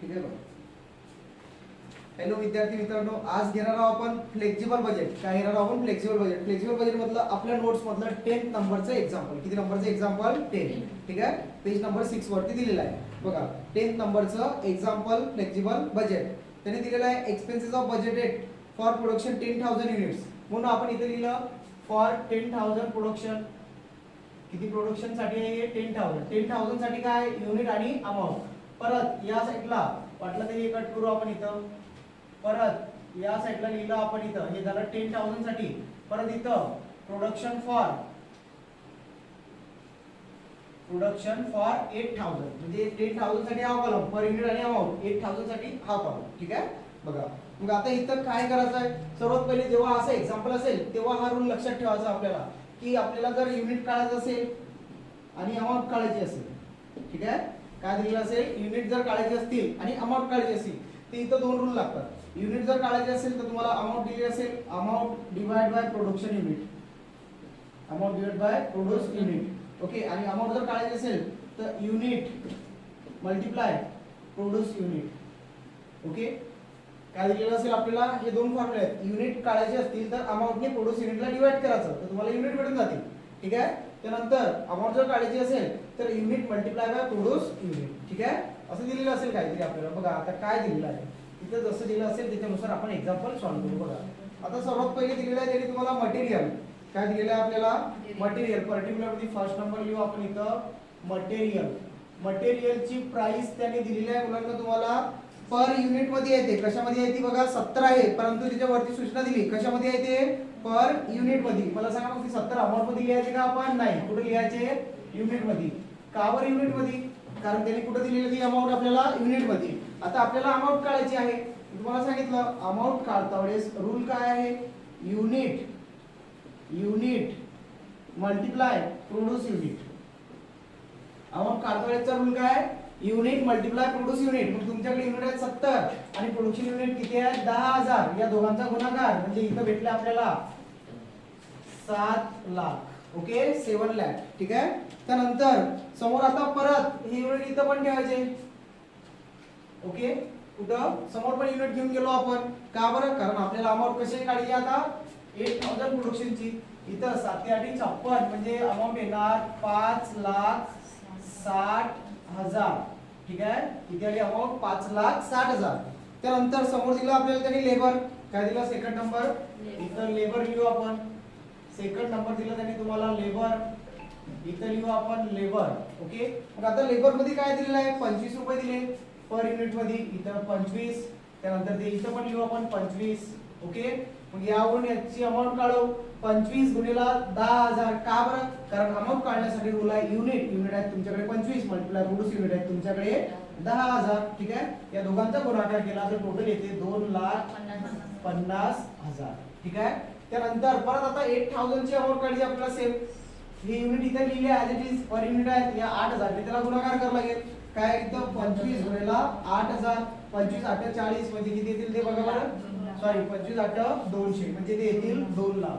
ठीक आहे बघा. हॅलो विद्यार्थी मित्रांनो, आज घेणार आहोत आपण फ्लेक्झिबल बजेट. काय घेणार आहोत आपण? Flexible budget. फ्लेक्झिबल बजेट मधलं आपल्या नोट्स मधलं 10 नंबरचं एक्झाम्पल. किती नंबरचं एक्झाम्पल? 10. ठीक आहे, पेज नंबर 6 वरती दिलेलं आहे बघा. 10 नंबरचं एक्झाम्पल फ्लेक्झिबल बजेट. त्याने दिलेलं आहे expenses of budgeted for production 10,000 units. म्हणून आपण इथे लिहिलं फॉर 10,000 प्रोडक्शन. किती प्रोडक्शन साठी आहे? 10,000. 10,000 साठी काय? युनिट आणि अमाउंट. परत या साईडला वाटलं तरी कट करू आपण इथं. परत या साईडला लिहिलं आपण इथं, हे झालं 10,000 साठी. परत इथं प्रोडक्शन फॉर 8,000 म्हणजे 10,000 साठी हा कॉलम पर युनिट आणि अमाउंट, 8,000 साठी हा कॉलम. ठीक आहे बघा. मग आता इथं काय करायचं आहे? सर्वात पहिले जेव्हा असं एक्झाम्पल असेल तेव्हा हा रूल लक्षात ठेवायचा आपल्याला, की आपल्याला जर युनिट काढायचं असेल आणि अमाउंट काढायची असेल, ठीक आहे, काय दिलेलं असेल? युनिट जर काढायची असतील आणि अमाउंट काढायची असेल तर इथं दोन रूल लागतात. युनिट जर काढायचे असेल तर तुम्हाला अमाउंट दिली असेल, amount divide by production unit, amount divide by produce unit. Okay, आणि अमाउंट जर काढायची असेल तर unit multiply produce unit. Okay, काय दिलेलं असेल आपल्याला? हे दोन फॉर्म्युले आहेत. युनिट काढायचे असतील तर अमाउंटने प्रोड्यूस युनिटला डिवाइड करायचं तर तुम्हाला युनिट भेटून जातील. ठीक आहे, त्यानंतर अमाउंट जर काढायची असेल तर unit multiply by produce unit. ठीक आहे, असं दिलेलं असेल काहीतरी आपल्याला. बघा आता काय दिलेलं आहे तिथे, जसं दिलेलं असेल त्याच्यानुसार आपण एक्झाम्पल सॉल्व्ह करू. बघा आता सर्वात पहिले दिलेलं आहे त्यांनी तुम्हाला मटेरियल. काय दिलेलं आहे आपल्याला? मटेरियल. पर्टिक्युलर मध्ये फर्स्ट नंबर लिहू आपण इथं मटेरियल. मटेरियलची प्राइस त्याने दिलेली आहे मुलांना तुम्हाला पर युनिट मध्ये येते. कशामध्ये येते बघा? 17 आहे, परंतु त्याच्यावरती सूचना दिली कशामध्ये येते? पर युनिट मध्ये. मला सांगा मग 17 अमाउंट मध्ये लिहायचे का आपण? नाही, कुठे लिहायचे? युनिट मध्ये. का बरं युनिट मध्ये? कारण त्याने कुठे दिलेली ती अमाउंट आपल्याला? युनिट मध्ये. आता आपल्याला अमाउंट काढायची आहे. तुम्हाला सांगितलं अमाउंट काढता वेळेस रूल काय आहे? Unit multiply produce unit. Amount काढता वेळेसचा रूल काय? Unit multiply produce unit. मग तुमच्याकडे युनिट आहेत 70 आणि प्रोडक्शन युनिट किती आहे? 10,000. या दोघांचा गुणाकार म्हणजे इथं भेटले आपल्याला 7 लाख. ओके, 7 लाख. ठीक आहे, त्यानंतर समोर आता परत हे युनिट इथं पण ठेवायचे. ओके, कुठं? समोर पण युनिट घेऊन गेलो आपण. का बरं? कारण आपल्याला अमाउंट कशी काढायची आता? 8,000 प्रोडक्शनची. इथं 7 8 56 म्हणजे अमाउंट येणार 5,60,000. ठीक आहे, इथे आली अमाउंट 5,60,000. त्यानंतर समोर दिलं आपल्याला त्यांनी लेबर. काय दिलं? Second number. इथं लेबर लिहू आपण. सेकंड नंबर दिला त्यांनी तुम्हाला लेबर. इथं लिहू आपण लेबर. ओके, मग आता लेबर मध्ये काय दिलेलं आहे? 25 रुपये दिले पर युनिट मध्ये. इथं 25. त्यानंतर ते इथं पण लिहू आपण 25. ओके, मग यावरून याची अमाउंट काढू. 25 गुणिला 10,000. का बरं? कारण अमाउंट काढण्यासाठी रूल आहे युनिट आहेत तुमच्याकडे 25 मल्टिप्लाय प्रोड्यूस युनिट आहेत तुमच्याकडे 10,000. ठीक आहे, या दोघांचा गुणाकार केला तर टोटल येते 2,50,000. ठीक आहे, त्यानंतर परत आता 8,000 ची अमाउंट काढायची आपल्याला. सेम हे युनिट इथे लिहिले as it is per unit आहेत. या 8,000 ने त्याला गुणाकार करावा लागेल. काय? इथं 25 गुणिला 8,000. 25 8 40 म्हणजे किती येतील ते बघा बरं. सॉरी, 25 8 200 म्हणजे ते येतील 2 लाख.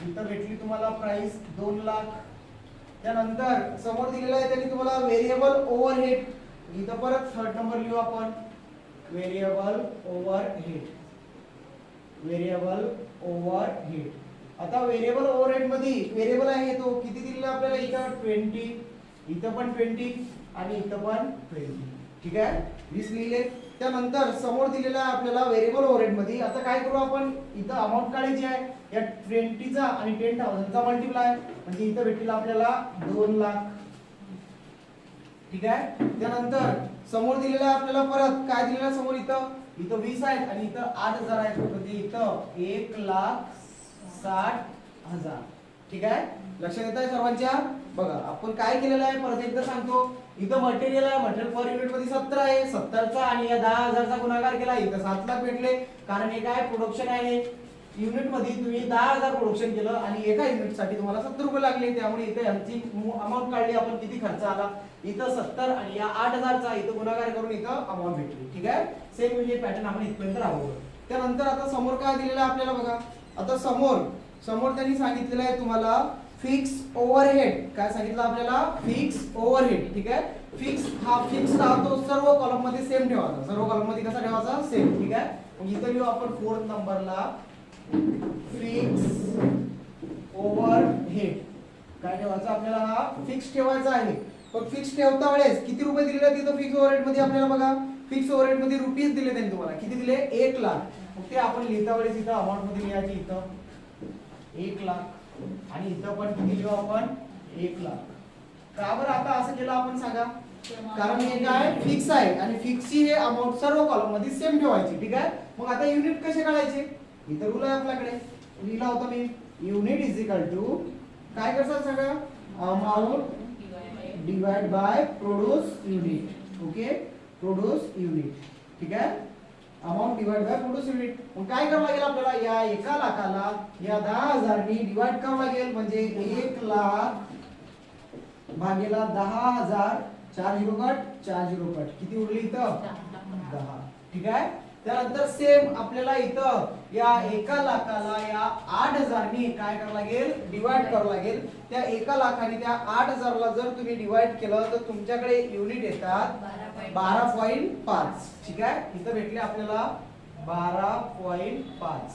इथं भेटली तुम्हाला प्राइस 2 लाख. त्यानंतर समोर दिलेला आहे त्यांनी तुम्हाला व्हेरिएबल ओव्हरहेड. इथं परत थर्ड नंबर लिहू आपण व्हेरिएबल ओव्हरहेड. Variable overhead. आता व्हेरिएबल ओव्हरहेड मध्ये व्हेरिएबल आहे तो किती दिलेला आपल्याला? इथं 20, इथं पण 20 आणि इथं पण 20. ठीक आहे, 20 लिहिले. त्यानंतर समोर दिलेला आहे आपल्याला व्हेरिएबल ओव्हरहेड मध्ये. आता काय करू आपण? इथं अमाउंट काढायची आहे. या 20 चा आणि 10,000 चा मल्टिप्लाय म्हणजे इथं भेटेल आपल्याला 2 लाख. ठीक आहे, त्यानंतर समोर दिलेला आहे आपल्याला परत काय दिलेला समोर? इथं 20 आहेत आणि इथं 8,000 आहेत म्हणजे इथं 1,60,000. ठीक आहे, लक्षात येत आहे सर्वांच्या? बघा आपण काय केलेलं आहे परत एकदा सांगतो. इथं मटेरियल आहे. मटेरियल पर युनिट मध्ये 17 आहे. 70 चा आणि या 10,000 चा गुणाकार केला. इथं 7 लाख भेटले कारण हे काय? प्रोडक्शन आहे. युनिट मध्ये तुम्ही 10,000 प्रोडक्शन केलं आणि एका युनिट साठी तुम्हाला 70 रुपये लागले. त्यामुळे इथे यांची अमाउंट काढली आपण. किती खर्च आला? इथं 70 आणि या 8,000 चा इथं गुणाकार करून इथं अमाउंट भेटली. ठीक आहे, सेम म्हणजे पॅटर्न आपण इथपर्यंत राबवतो. त्यानंतर आता समोर काय दिलेलं आहे आपल्याला बघा. आता समोर त्यांनी सांगितलेलं आहे तुम्हाला फिक्स ओव्हरहेड काय सांगितलं आपल्याला, फिक्स ओव्हरहेड. ठीक आहे, फिक्स हा फिक्स राहतो सर्व कॉलम मध्ये सेम ठेवायचा, सर्व कॉलम मध्ये कसा ठेवायचा, सेम. ठीक आहे, मग इथं लिहू आपण 4th नंबरला फिक्स ओव्हरहेड. काय ठेवायचं आपल्याला, हा फिक्स ठेवायचा आहे. पण फिक्स ठेवता वेळेस किती रुपये दिलेले आहेत तिथं फिक्स ओव्हरहेड मध्ये आपल्याला, बघा फिक्स ओव्हरहेड मध्ये रुपीज दिले त्यांनी तुम्हाला, किती दिले, 1 लाख. मग ते आपण लिहिता वेळेस इथं अमाउंट मध्ये लिहायची, इथं 1 लाख आणि इथं पण किती लिहू आपण, 1 लाख. का बरं आता असं केलं आपण सांगा, कारण हे काय फिक्स आहे आणि फिक्सची हे अमाउंट सर्व कॉलम मध्ये सेम ठेवायची. ठीक आहे, मग आता युनिट कसे काढायचे, इथं रूल आहे आपल्याकडे, लिहिला होता मी, युनिट इज इक्वल टू काय करतात सांगा, amount divide by produce unit. Okay, produce unit. ठीक आहे, amount divide by produce unit. मग काय करावं लागेल आपल्याला, या 1 लाखाला या 10,000 नी डिवाइड करावं लागेल, म्हणजे 1 लाख भागेला 10,000, 4 झिरो कट, 4 झिरो कट, किती उरली इथं, 10. ठीक आहे, त्यानंतर सेम आपल्याला इथं या 1 लाखाला या 8,000 नी काय करावं लागेल, डिवाइड करावं लागेल. त्या 1 लाखाने त्या 8,000 ला जर तुम्ही डिवाइड केलं तर तुमच्याकडे युनिट येतात 12.5. ठीक आहे, इथं भेटले आपल्याला 12.5.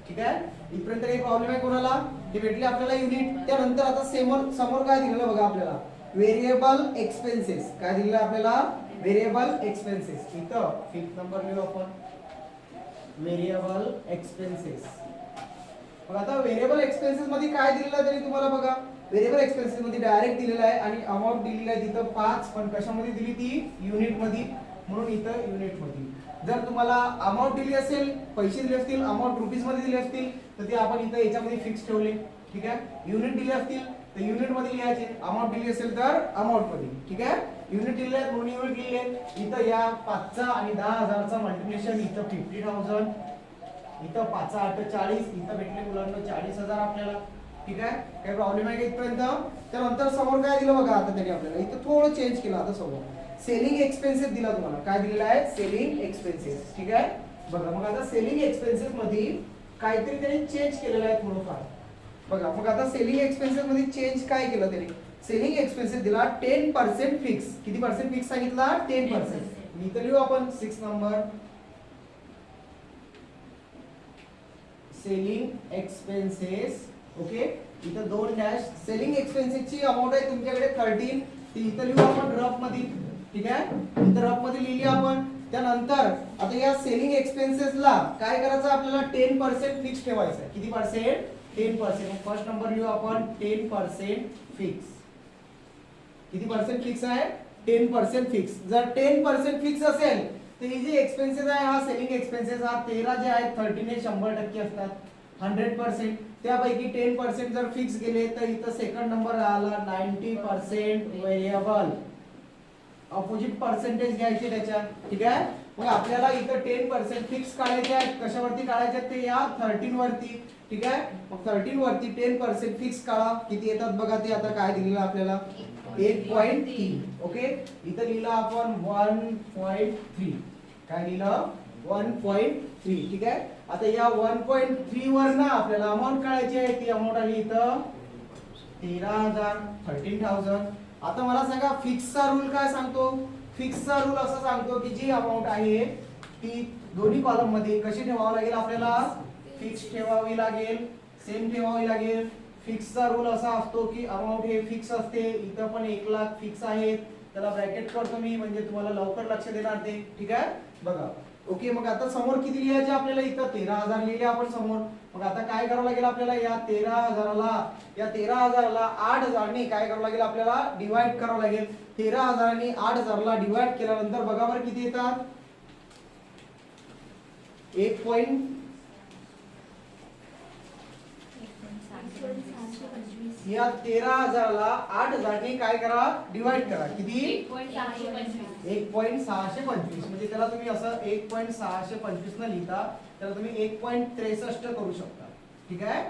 ठीक आहे, इथपर्यंत काही प्रॉब्लेम आहे कोणाला, हे भेटले आपल्याला युनिट. त्यानंतर आता समोर काय दिलेलं बघा आपल्याला, व्हेरिएबल एक्सपेन्सेस. काय दिलेलं आपल्याला, व्हेरिएबल एक्सपेन्सेस. इथं 5th नंबर लिहू आपण, व्हेरिएबल एक्सपेन्सेस. मग आता व्हेरिएबल एक्सपेन्सेस मध्ये काय दिलेलं आहे तरी तुम्हाला बघा, व्हेरिएबल एक्सपेन्सेस मध्ये डायरेक्ट दिलेलं आहे आणि अमाउंट दिलेली आहे तिथं 5, पण कशामध्ये दिली ती, युनिट मध्ये, म्हणून इथं युनिट मध्ये. जर तुम्हाला अमाउंट दिली असेल, पैसे दिले असतील, अमाउंट रुपीज मध्ये दिले असतील तर ते आपण इथं याच्यामध्ये फिक्स ठेवले. ठीक आहे, युनिट दिले असतील तर युनिट मध्ये लिहायचे, अमाउंट दिली असेल तर अमाउंट मध्ये. ठीक आहे, युनिट दिले आहेत म्हणून युनिट लिहिले. इथं या 5चा आणि 10,000चा मल्टिप्लिकेशन, इथं 50,000, इथं 5 8 40, इथं भेटले मुलांना 40,000 आपल्याला. ठीक आहे, काही प्रॉब्लेम आहे का इथपर्यंत. त्यानंतर समोर काय दिलं बघा, आता त्यांनी आपल्याला इथं थोडं चेंज केलं. आता समोर सेलिंग एक्सपेन्सेस दिला तुम्हाला, काय दिलेलं आहे, सेलिंग एक्सपेन्सेस. ठीक आहे, बघा मग आता सेलिंग एक्सपेन्सेस मध्ये काहीतरी त्यांनी चेंज केलेलं आहे थोडंफार. बघा मग आता सेलिंग एक्सपेन्सेस मध्ये चेंज काय केलं त्यांनी, सेलिंग एक्सपेन्सेस दिला 10% फिक्स. किती पर्सेंट फिक्स सांगितला, 10%. इथं लिहू आपण 6 नंबर, सेलिंग एक्सपेन्सेस. ओके, इथं 2 डॅश. सेलिंग एक्सपेन्सेसची अमाउंट आहे तुमच्याकडे 13, ती इथं लिहू आपण रफ मध्ये. ठीक आहे, इथं रफ मध्ये लिहिली आपण. त्यानंतर आता या सेलिंग एक्सपेन्सेसला काय करायचं आपल्याला, 10% फिक्स ठेवायचं आहे. किती पर्सेंट, 10%. फर्स्ट नंबर लिहू आपण 10% फिक्स. किती पर्सेंट फिक्स आहे, 10% फिक्स. जर 10% फिक्स असेल तर ही जी एक्सपेन्सेस आहे, हा सेलिंग एक्सपेन्सेस, हा 13 जे आहेत 13 हे 100% असतात, 100%. त्यापैकी 10% जर फिक्स गेले तर इथं सेकंड नंबर आला 90% व्हेरिएबल. अपोजिट पर्सेंटेज घ्यायचे त्याच्या. ठीक आहे, मग आपल्याला इथं 10% फिक्स काढायचे आहेत. कशावरती काढायचे आहेत ते, या 13 वरती. ठीक आहे, मग 13 वरती 10% फिक्स काढा, किती येतात बघा ते. आता काय दिलेलं आपल्याला, 1.3. ओके, इथं लिहिलं आपण 1.3. काय लिहिलं, 1.3. ठीक आहे, आता या 1.3 वर ना आपल्याला अमाउंट काढायची आहे. ती अमाउंट आली इथं 13,000, 13,000. आता मला सांगा फिक्सचा रूल काय सांगतो, फिक्सचा रूल असं सांगतो की जी अमाउंट आहे ती दोन्ही कॉलम मध्ये कशी ठेवावी लागेल आपल्याला, फिक्स ठेवावी लागेल, सेम ठेवावी लागेल. फिक्सचा रूल असा असतो की अमाउंट हे फिक्स असते. इथं पण 1 लाख फिक्स आहेत, त्याला ब्रॅकेट करतो मी म्हणजे तुम्हाला लवकर लक्ष देणार ते. ठीक आहे, बघा. ओके, मग आता समोर किती लिहायचे आपल्याला, इथं 13,000 लिहिले आपण समोर. मग आता काय करावं लागेल आपल्याला, या 13,000ला 8,000 ने काय करावं लागेल आपल्याला, डिवाइड करावं लागेल. 13,000 ने 8,000 ला डिवाइड केल्यानंतर बघा बरं किती येतात, 1. या 13,000ला 8,000 ने काय करा, डिवाइड करा. किती, 1.625. म्हणजे त्याला तुम्ही असं 1.625 न लिहिता त्याला तुम्ही 1.63 करू शकता. ठीक आहे,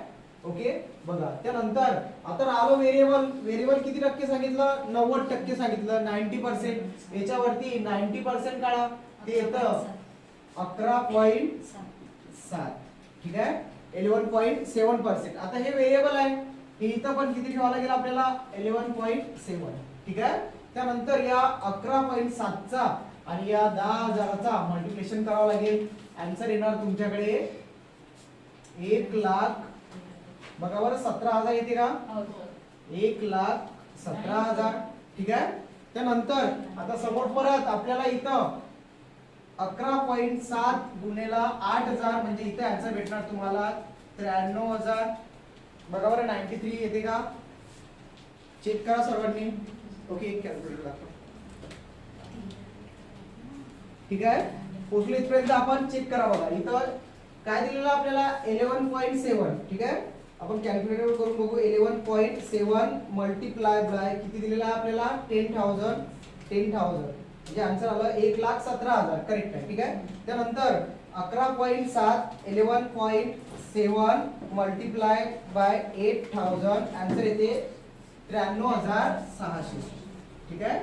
ओके, बघा. त्यानंतर आता आलो व्हेरिएबल. व्हेरिएबल किती टक्के सांगितलं, 90% सांगितलं, 90%. याच्यावरती 90% काढा, ते येतं 11.7. ठीक आहे, 11.7%. आता हे व्हेरिएबल आहे, हे इथं पण किती ठेवावं लागेल आपल्याला 11.7. ठीक आहे. त्यानंतर या 11.7 चा आणि या 10,000चा मल्टिप्लिकेशन करावं लागेल. आन्सर येणार तुमच्याकडे 1,00,000. बघा बरं 17,000 येते का? 1,17,000. ठीक आहे. त्यानंतर आता समोर परत आपल्याला इथं 11.7 गुणेला 8,000 म्हणजे इथे आन्सर भेटणार तुम्हाला 93,000. बघा बरं 93 येते का? चेक करा सर्वांनी. ओके कॅल्क्युलेटर दाखवा. ठीक आहे. पोहोचलो इथपर्यंत आपण चेक करा. बघा इथं काय दिलेलं आपल्याला 11.7. ठीक आहे. आपण कॅल्क्युलेटर करून बघू. 11.7 मल्टिप्लाय बाय किती दिलेला आहे आपल्याला 10,000 म्हणजे आन्सर आलं 1,17,000. करेक्ट आहे. ठीक आहे. त्यानंतर 11.7 11.7 मल्टिप्लाय बाय 8,000 आन्सर येते 93,600. ठीक आहे.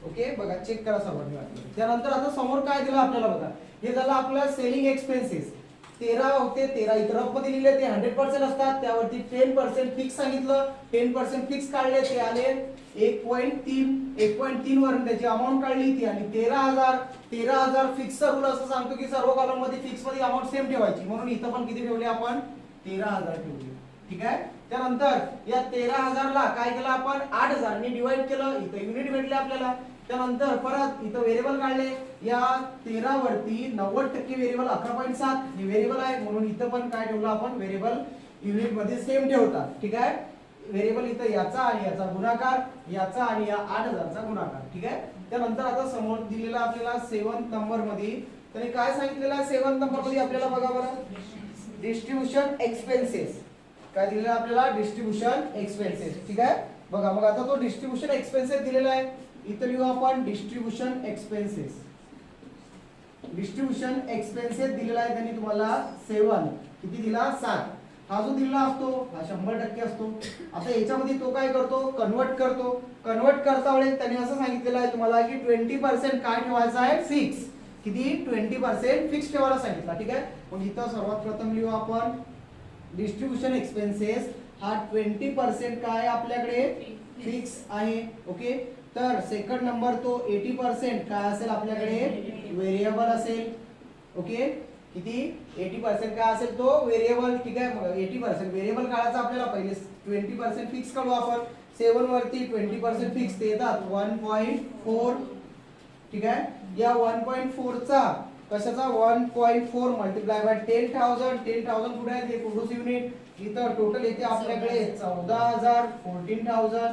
ओके बघा चेक करा सर्वांनी. त्यानंतर आता समोर काय दिलं आपल्याला बघा. हे झालं आपलं सेलिंग एक्सपेन्सेस 13 होते. 13 इतर मध्ये लिहिले ते 100% असतात. त्यावरती 10% फिक्स सांगितलं. 10% फिक्स काढले ते आले 1.3 वरून त्याची अमाऊंट काढली ती आणि 13,000 फिक्स रूल असं सांगतो की सर्व कॉलम मध्ये फिक्स मध्ये अमाऊंट सेम ठेवायची. म्हणून इथं पण किती ठेवले आपण 13,000 ठेवले. ठीक आहे. त्यानंतर या 13,000 ला काय केलं आपण 8,000 ने डिवाइड केलं. इथं युनिट भेटले आपल्याला. त्यानंतर परत इथं व्हेरिएबल काढले. या 13 वरती 90% व्हेरिएबल 11.7 हे व्हेरिएबल आहे. म्हणून इथं पण काय ठेवलं आपण व्हेरिएबल युनिट मध्ये सेम ठेवतात. ठीक आहे. व्हेरिएबल इथं याचा आणि याचा गुणाकार याचा आणि या 8,000चा गुणाकार. ठीक आहे. त्यानंतर आता समोर दिलेला आपल्याला 7 नंबर मध्ये त्याने काय सांगितलेलं आहे 7 नंबर मध्ये आपल्याला बघा बरं डिस्ट्रीब्युशन एक्सपेन्सेस काय दिलेलं आहे आपल्याला डिस्ट्रीब्युशन एक्सपेन्सेस. ठीक आहे. बघा मग आता तो डिस्ट्रीब्युशन एक्सपेन्सेस दिलेला आहे. इथं लिहू आपण डिस्ट्रीब्युशन एक्सपेन्सेस. डिस्ट्रीब्युशन एक्सपेन्सेस दिलेला आहे त्यांनी तुम्हाला 7 किती दिला 7. हा जो दिलेला असतो हा 100% असतो. आता याच्यामध्ये तो काय करतो कन्वर्ट करतो. कन्वर्ट करता वेळेस त्याने असं सांगितलेलं आहे तुम्हाला की 20% काय ठेवायचं आहे फिक्स. किती 20% फिक्स ठेवायला सांगितलं. ठीक आहे. मग इथं सर्वात प्रथम लिहू आपण डिस्ट्रीब्युशन एक्सपेन्सेस हा 20% काय आपल्याकडे फिक्स आहे. ओके. तर सेकंड नंबर तो 80% काय असेल आपल्याकडे व्हेरिएबल असेल. ओके. किती 80% काय असेल तो व्हेरिएबल. ठीक आहे. मग 80% व्हेरिएबल काढायचा आपल्याला पहिले 20% फिक्स काढू आपण. 7 वरती 20% फिक्स ते येतात 1.4. ठीक आहे. या 1.4 चा कशाचा 1.4 मल्टिप्लाय बाय 10,000 कुठे आहे हे प्रोड्यूस युनिट इथं टोटल येते आपल्याकडे 14,000 14,000.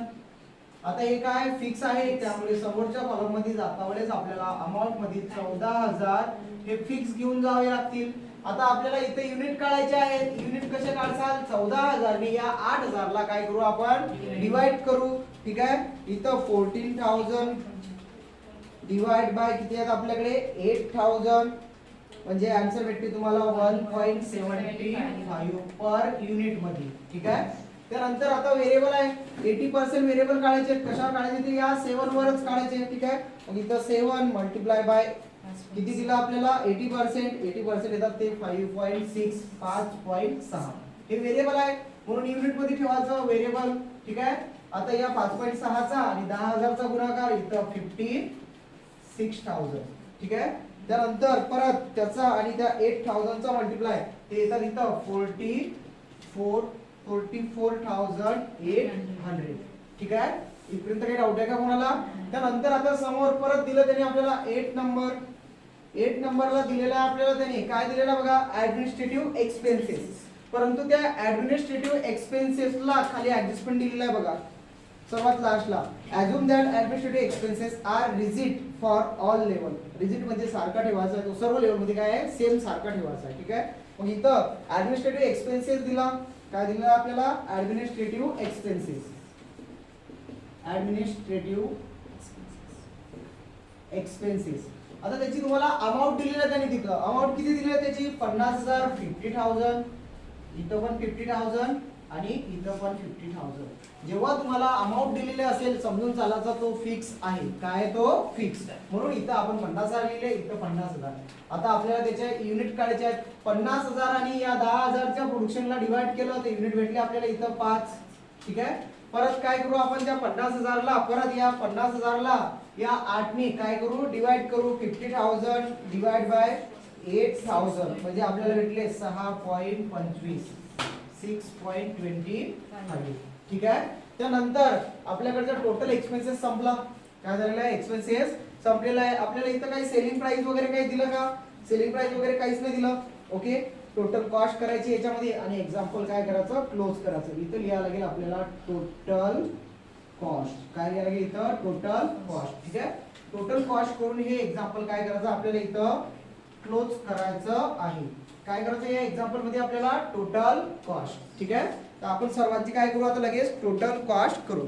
आता हे काय फिक्स आहे त्यामुळे समोरच्या कॉलम मध्ये जाता वेळेस आपल्याला अमाउंट मध्ये 14,000 हे फिक्स घेऊन जावे लागतील. आता आपल्याला इथे युनिट काढायचे आहेत. युनिट कसे काढसाल 14,000 ने या 8,000 ला काय करू आपण डिवाइड करू. ठीक आहे. इथं 14,000 डिवाइड बाय किती आहेत आपल्याकडे 8,000 म्हणजे आन्सर भेटते तुम्हाला 1.75 पर युनिट मध्ये. ठीक आहे. त्यानंतर आता व्हेरिएबल आहे 80% व्हेरिएबल काढायचे. कशावर काढायचे ते या 7 वरच काढायचे. ठीक आहे. मग इथं 7 मल्टिप्लाय बाय किती दिला आपल्याला 80% येतात ते 5.6 5.6 हे व्हेरिएबल आहे म्हणून युनिट मध्ये ठेवायचं व्हेरिएबल. ठीक आहे. आता या 5.6 चा आणि 10,000 चा गुणाकार इथं 56,000. ठीक आहे. त्यानंतर परत त्याचा आणि त्या 8,000 चा मल्टिप्लाय ते येतात इथं 44,800. ठीक आहे. इथपर्यंत काही डाऊट आहे का कोणाला. त्यानंतर आता समोर परत दिलं त्याने आपल्याला 8 नंबरला दिलेला आपल्याला त्याने काय दिलेला बघा ऍडमिनिस्ट्रेटिव्ह एक्सपेन्सेस. परंतु त्या ऍडमिनिस्ट्रेटिव्ह एक्सपेन्सेसला खाली ऍडजस्टमेंट दिलेला आहे बघा सर्वात लास्टला. Assume that administrative expenses are rigid for all level. Rigid म्हणजे सारखा ठेवायचा आहे तो सर्व लेवल मध्ये काय आहे सेम सारखा ठेवायचा आहे. ठीक आहे. मग इथं ऍडमिनिस्ट्रेटिव्ह एक्सपेन्सेस दिला काय दिलं आपल्याला ऍडमिनिस्ट्रेटिव्ह एक्सपेन्सेस. ऍडमिनिस्ट्रेटिव्ह एक्सपेन्सेस आता त्याची तुम्हाला अमाउंट दिलेली आहे त्याने तिथं अमाउंट किती दिली आहे त्याची 50,000 50,000 इथं पण 50,000 आणि इथं पण 50,000. जेव्हा तुम्हाला अमाऊंट दिलेले असेल समजून चालायचा तो फिक्स आहे. काय तो फिक्स. म्हणून इथं आपण 50,000 लिहिले, इथं 50,000. आता आपल्याला त्याचे युनिट काढायचे आहेत. 50,000 आणि या 10,000च्या प्रोडक्शनला डिवाइड केलं तर युनिट भेटले आपल्याला इथं 5. ठीक आहे. परत काय करू आपण त्या 50,000ला परत या 50,000ला या 8 ने काय करू डिवाइड करू. 50,000 डिवाइड बाय 8,000 म्हणजे आपल्याला भेटले 6.25 6.25. ठीक आहे. त्यानंतर आपल्याकडचा टोटल एक्सपेन्सेस संपला. काय झालेला आहे एक्सपेन्सेस संपलेला आहे. आपल्याला इथं काही सेलिंग प्राइस वगैरे काही दिलं का. सेलिंग प्राइस वगैरे काहीच नाही दिलं. ओके. टोटल कॉस्ट करायची याच्यामध्ये आणि एक्झाम्पल काय करायचं क्लोज करायचं. इथं लिहायला लागेल आपल्याला टोटल कॉस्ट. काय लिहायला लागेल इथं टोटल कॉस्ट. ठीक आहे. टोटल कॉस्ट करून हे एक्झाम्पल काय करायचं आपल्याला इथं क्लोज करायचं आहे. काय करायचं या एक्झाम्पल मध्ये आपल्याला टोटल कॉस्ट. ठीक आहे. तर आपण सर्वांची काय करू आता लगेच टोटल कॉस्ट करू.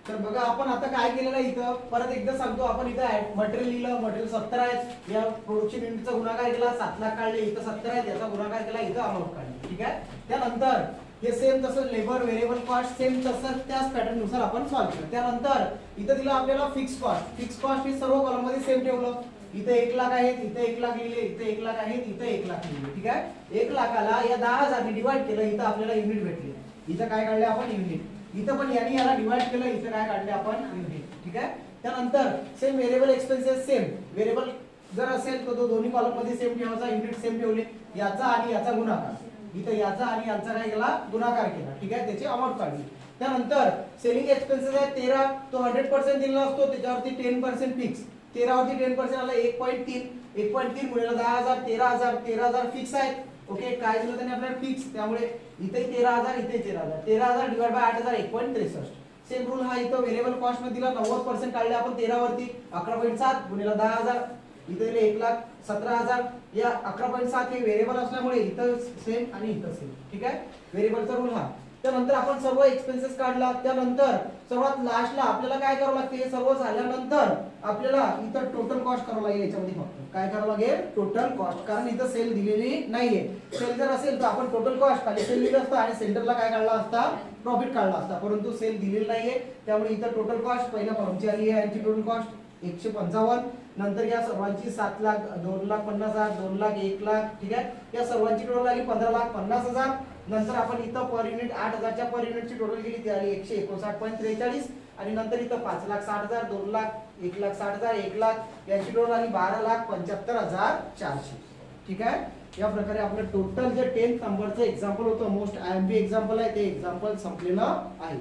तर बघा आपण आता काय केलेलं आहे इथं परत एकदा सांगतो. आपण इथं मटेरियल लिहिलं. मटेरियल 70 आहेत. या प्रोडक्शन युनिटचा गुणाकार केला 7 लाख काढले. इथं 70 आहेत. याचा गुणाकार केला इथं अमाऊंट काढली. ठीक आहे. त्यानंतर हे सेम तसं लेबर व्हेरिएबल कॉस्ट सेम तसं त्याच पॅटर्न नुसार आपण सॉल्व्ह केलं. त्यानंतर इथं दिलं आपल्याला फिक्स कॉस्ट. फिक्स कॉस्ट ही सर्व कॉलम मध्ये सेम ठेवलं. इथे 1 लाख आहेत, इथे 1 लाख लिहिले, इथे 1 लाख आहेत, इथे 1 लाख लिहिले. ठीक आहे. 1 लाखाला या 10,000 ने डिवाइड केलं. इथं आपल्याला युनिट भेटले. इथं काय काढले आपण युनिट. इथं पण याने याला डिवाइड केलं. इथं काय काढले आपण युनिट. ठीक आहे. त्यानंतर same variable expenses same. Variable जर असेल तर तो दोन्ही कॉलम मध्ये सेम ठेवायचा. युनिट सेम ठेवले. याचा आणि याचा गुणाकार. इथं याचा आणि याचा काय केला गुणाकार केला. ठीक आहे. त्याची अमाउंट काढली. त्यानंतर सेलिंग एक्सपेन्सेस आहे 13. तो 100% दिलेला असतो. त्याच्यावरती 10% फिक्स. 13 वरती 10% आला 1.3. 1.3 गुणिले 10,000 13,000. 13,000 फिक्स आहेत. ओके. काय दिलं त्याने आपल्याला फिक्स. त्यामुळे इथे 13,000 इथे 13,000. 13,000 डिवाइड बाय 8,000 1.63. सेम रूल हा इथं व्हेरिएबल कॉस्ट मध्ये दिला. 90% काढले आपण 13 वरती 11.7 गुणिले 10,000. इथे 1,17,000. या 11.7 हे व्हेरिएबल असल्यामुळे इथं सेम आणि इथं सेम. ठीक आहे. व्हेरिएबलचा रूल हा. त्यानंतर आपण सर्व एक्सपेन्सेस काढला. त्यानंतर सर्वात लास्टला आपल्याला काय करावं लागते. हे सर्व झाल्यानंतर आपल्याला इथं टोटल कॉस्ट करावं लागेल. याच्यामध्ये फक्त काय करावं लागेल टोटल कॉस्ट. कारण इथं सेल दिलेली नाहीये. सेल जर असेल तर आपण टोटल कॉस्ट खाली सेल लिहिलं असतं आणि सेंटरला काय काढला असता प्रॉफिट काढला असता. परंतु सेल दिलेली नाहीये. त्यामुळे इथं टोटल कॉस्ट पहिल्या कॉलमची आली आहे. यांची टोटल कॉस्ट 155. नंतर या सर्वांची 7 लाख 2,50,000 2 लाख 1 लाख. ठीक आहे. या सर्वांची टोटल आली 15,50,000. नंतर आपण इथं पर युनिट 8,000च्या पर युनिटची टोटल केली ती आली 159.43. आणि नंतर इथं 5,60,000 2 लाख 1,60,000 1 लाख यांची टोटल आली 12,75,400. ठीक आहे. या प्रकारे आपलं टोटल जे 10th नंबरचं एक्झाम्पल होतं मोस्ट आयएमपी एक्झाम्पल आहे ते एक्झाम्पल संपलेलं आहे.